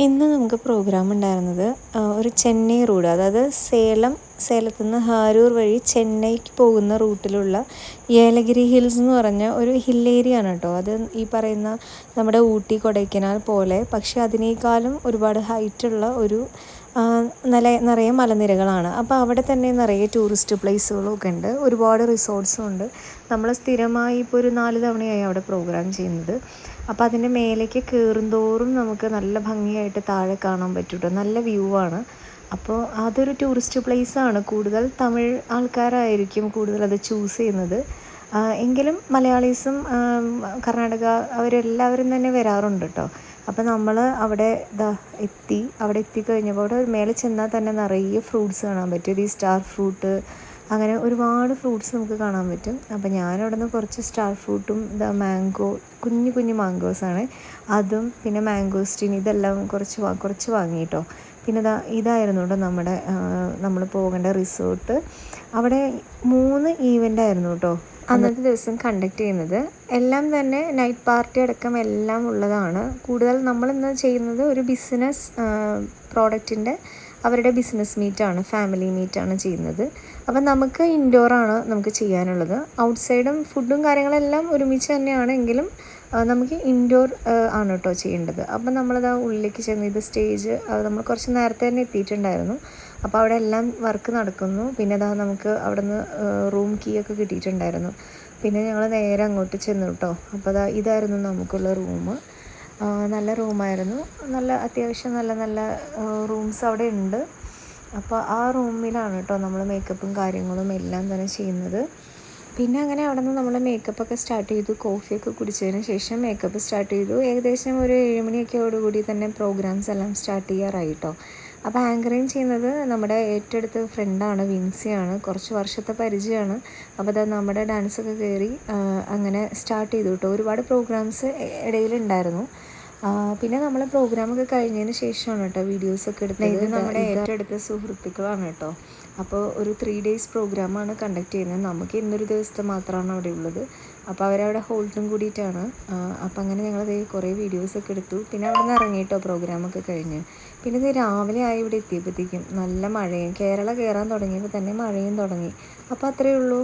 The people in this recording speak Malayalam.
ഇന്ന് നമുക്ക് പ്രോഗ്രാം ഉണ്ടായിരുന്നത് ഒരു ചെന്നൈ റോഡ്, അതായത് സേലത്തു നിന്ന് ഹാരൂർ വഴി ചെന്നൈക്ക് പോകുന്ന റൂട്ടിലുള്ള ഏലഗിരി ഹിൽസ് എന്ന് പറഞ്ഞ ഒരു ഹിൽ ഏരിയ ആണ് കേട്ടോ. അത് ഈ പറയുന്ന നമ്മുടെ ഊട്ടി കൊടൈക്കനാൽ പോലെ, പക്ഷേ അതിനേക്കാളും ഒരുപാട് ഹൈറ്റുള്ള ഒരു നിറയെ മലനിരകളാണ്. അപ്പോൾ അവിടെ തന്നെ നിറയെ ടൂറിസ്റ്റ് പ്ലേസുകളും ഒക്കെ ഉണ്ട്, ഒരുപാട് റിസോർട്ട്സും ഉണ്ട്. നമ്മൾ സ്ഥിരമായി ഇപ്പോൾ ഒരു 4 തവണയായി അവിടെ പ്രോഗ്രാം ചെയ്യുന്നത്. അപ്പോൾ അതിൻ്റെ മേലേക്ക് കയറുന്തോറും നമുക്ക് നല്ല ഭംഗിയായിട്ട് താഴെ കാണാൻ പറ്റും കേട്ടോ. നല്ല വ്യൂ ആണ്. അപ്പോൾ അതൊരു ടൂറിസ്റ്റ് പ്ലേസാണ്. കൂടുതൽ തമിഴ് ആൾക്കാരായിരിക്കും കൂടുതൽ അത് ചൂസ് ചെയ്യുന്നത്. എങ്കിലും മലയാളീസും കർണാടക അവരെല്ലാവരും തന്നെ വരാറുണ്ട് കേട്ടോ. അപ്പോൾ നമ്മൾ അവിടെ അവിടെ എത്തിക്കഴിഞ്ഞപ്പോൾ അവിടെ മേലെ ചെന്നാൽ തന്നെ നിറയെ ഫ്രൂട്ട്സ് കാണാൻ പറ്റും. ഈ സ്റ്റാർ ഫ്രൂട്ട്, അങ്ങനെ ഒരുപാട് ഫ്രൂട്ട്സ് നമുക്ക് കാണാൻ പറ്റും. അപ്പോൾ ഞാനവിടെ നിന്ന് കുറച്ച് സ്റ്റാർ ഫ്രൂട്ടും മാംഗോ, കുഞ്ഞു കുഞ്ഞു മാംഗോസാണ്, അതും പിന്നെ മാംഗോസ്റ്റീൻ, ഇതെല്ലാം കുറച്ച് വാങ്ങി കേട്ടോ. പിന്നെ ഇതായിരുന്നു കേട്ടോ നമ്മൾ പോകേണ്ട റിസോർട്ട്. അവിടെ 3 ഈവൻ്റ് ആയിരുന്നു കേട്ടോ അന്നത്തെ ദിവസം കണ്ടക്ട് ചെയ്യുന്നത്. എല്ലാം തന്നെ നൈറ്റ് പാർട്ടി അടക്കം എല്ലാം ഉള്ളതാണ്. കൂടുതൽ നമ്മളിന്ന് ചെയ്യുന്നത് ഒരു ബിസിനസ് പ്രോഡക്റ്റിൻ്റെ അവരുടെ ബിസിനസ് മീറ്റാണ്, ഫാമിലി മീറ്റാണ് ചെയ്യുന്നത്. അപ്പം നമുക്ക് ഇൻഡോറാണ് നമുക്ക് ചെയ്യാനുള്ളത്. ഔട്ട്സൈഡും ഫുഡും കാര്യങ്ങളെല്ലാം ഒരുമിച്ച് തന്നെയാണെങ്കിലും നമുക്ക് ഇൻഡോർ ആണ് കേട്ടോ ചെയ്യേണ്ടത്. അപ്പം നമ്മളത് ഉള്ളിലേക്ക് ചെന്ന് ഇത് സ്റ്റേജ് നമ്മൾ കുറച്ച് നേരത്തെ തന്നെ എത്തിയിട്ടുണ്ടായിരുന്നു. അപ്പോൾ അവിടെ എല്ലാം വർക്ക് നടക്കുന്നു. പിന്നെ നമുക്ക് അവിടെ നിന്ന് റൂം കീ ഒക്കെ കിട്ടിയിട്ടുണ്ടായിരുന്നു. പിന്നെ ഞങ്ങൾ നേരെ അങ്ങോട്ട് ചെന്നു കേട്ടോ. അപ്പോൾ ഇതായിരുന്നു നമുക്കുള്ള റൂം. നല്ല റൂമായിരുന്നു. അത്യാവശ്യം നല്ല റൂംസ് അവിടെ ഉണ്ട്. അപ്പോൾ ആ റൂമിലാണ് കേട്ടോ നമ്മൾ മേക്കപ്പും കാര്യങ്ങളും എല്ലാം തന്നെ ചെയ്യുന്നത്. പിന്നെ അങ്ങനെ അവിടെ നിന്ന് നമ്മൾ മേക്കപ്പൊക്കെ സ്റ്റാർട്ട് ചെയ്തു. കോഫിയൊക്കെ കുടിച്ചതിന് ശേഷം മേക്കപ്പ് സ്റ്റാർട്ട് ചെയ്തു. ഏകദേശം ഒരു 7 മണിയൊക്കെയോടുകൂടി തന്നെ പ്രോഗ്രാംസ് എല്ലാം സ്റ്റാർട്ട് ചെയ്യാറായി കേട്ടോ. അപ്പോൾ ആങ്കറിങ് ചെയ്യുന്നത് നമ്മുടെ ഏറ്റവും അടുത്ത ഫ്രണ്ടാണ്, വിൻസിയാണ്. കുറച്ച് വർഷത്തെ പരിചയമാണ്. അപ്പോൾ നമ്മുടെ ഡാൻസൊക്കെ കയറി അങ്ങനെ സ്റ്റാർട്ട് ചെയ്തു കേട്ടോ. ഒരുപാട് പ്രോഗ്രാംസ് ഇടയിലുണ്ടായിരുന്നു. പിന്നെ നമ്മൾ പ്രോഗ്രാമൊക്കെ കഴിഞ്ഞതിന് ശേഷമാണ് കേട്ടോ വീഡിയോസൊക്കെ എടുത്തത്. ഇത് നമ്മുടെ ഏറ്റവും അടുത്ത സുഹൃത്തുക്കളാണ് കേട്ടോ. അപ്പോൾ ഒരു 3 ഡേയ്സ് പ്രോഗ്രാമാണ് കണ്ടക്ട് ചെയ്യുന്നത്. നമുക്ക് ഇന്നൊരു ദിവസത്തെ മാത്രമാണ് അവിടെ ഉള്ളത്. അപ്പോൾ അവരവിടെ ഹോൾട്ടും കൂടിയിട്ടാണ്. അപ്പോൾ അങ്ങനെ ഞങ്ങൾ കുറേ വീഡിയോസൊക്കെ എടുത്തു. പിന്നെ അവിടെ നിന്ന് ഇറങ്ങി കേട്ടോ പ്രോഗ്രാമൊക്കെ കഴിഞ്ഞ്. പിന്നെ ഇത് രാവിലെ ആയി ഇവിടെ എത്തിയപ്പോഴത്തേക്കും നല്ല മഴയും, കേരള കയറാൻ തുടങ്ങിയപ്പോൾ തന്നെ മഴയും തുടങ്ങി. അപ്പോൾ അത്രയേ ഉള്ളൂ.